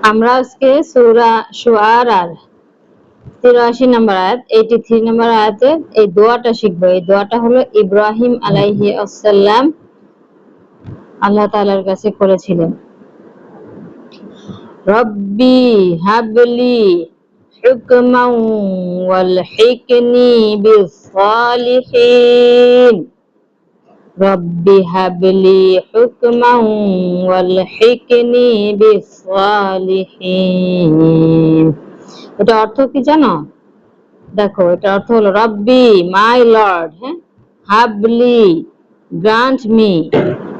আমরা আজকে সূরা শুআরার 83 নম্বর আয়াত 83 নম্বর আয়াতে এই দোয়াটা শিখবো। এই দোয়াটা হলো ইব্রাহিম আলাইহিস সালাম আল্লাহ তাআলার কাছে করেছিলেন। রব্বি হাবলি হুকমান ওয়ালহিকনি বিস-সালিহিন। রব্বি হাবলি হুকমান ওয়ালহিকনি বিস-সালিহিন। এটা অর্থ কি জানো? দেখো, এটা অর্থ হলো রব্বি মাই লর্ড, হ্যাঁ, হাবলি গ্রান্ট মি,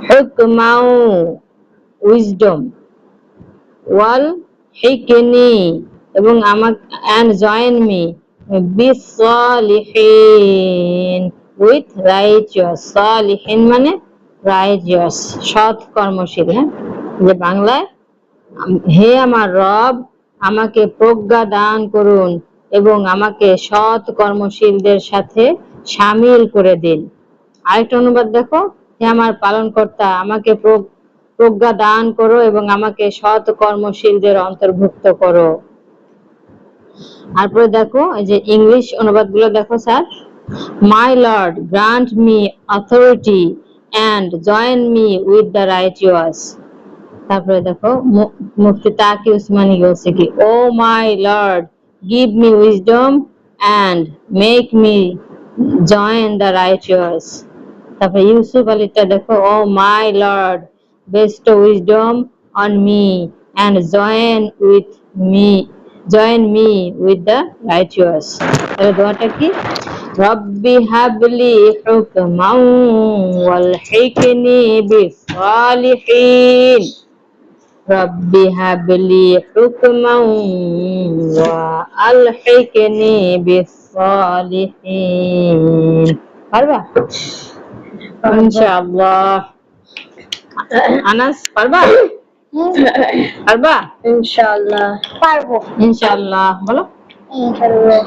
হুকমাউ উইজডম, ওয়াল হিকনি এবং আমাকে এন্ড জয়েন মি, বিস-সালিহিন উইথ রাইটিয়াস। সালিহিন মানে রাইটিয়াস, সৎ কর্মশীল। হ্যাঁ, যে বাংলায় হে আমার রব আমাকে প্রজ্ঞা দান করুন এবং আমাকে সৎ কর্মশীলদের সাথে শামিল করে দিন। আরেকটা অনুবাদ দেখো, হে আমার পালনকর্তা আমাকে প্রজ্ঞা দান করো এবং আমাকে সৎ কর্মশীলদের অন্তর্ভুক্ত করো। তারপরে দেখো এই যে ইংলিশ অনুবাদ গুলো দেখো sir. My lord grant me authority and join me with the righteous. তারপরে দেখো মুফতি তাকি উসমানী বলছে কি, oh my lord give me wisdom and make me join the righteous. তারপরে ইউসুফ আলীটা দেখো, oh my lord bestow wisdom on me and join me with the righteous. তাহলে দোয়াটা কি? রব্বি হাবলি হুকমান ওয়ালহিকনি বিস-সালিহিন। রব্বি হাবলি হুকমান ওয়ালহিকনি বিস-সালিহিন। পারবা? ইনশাআল্লাহ। আনাস পারবা? পারবা? ইনশাআল্লাহ পারবো। ইনশাআল্লাহ বলো। ইনশাআল্লাহ।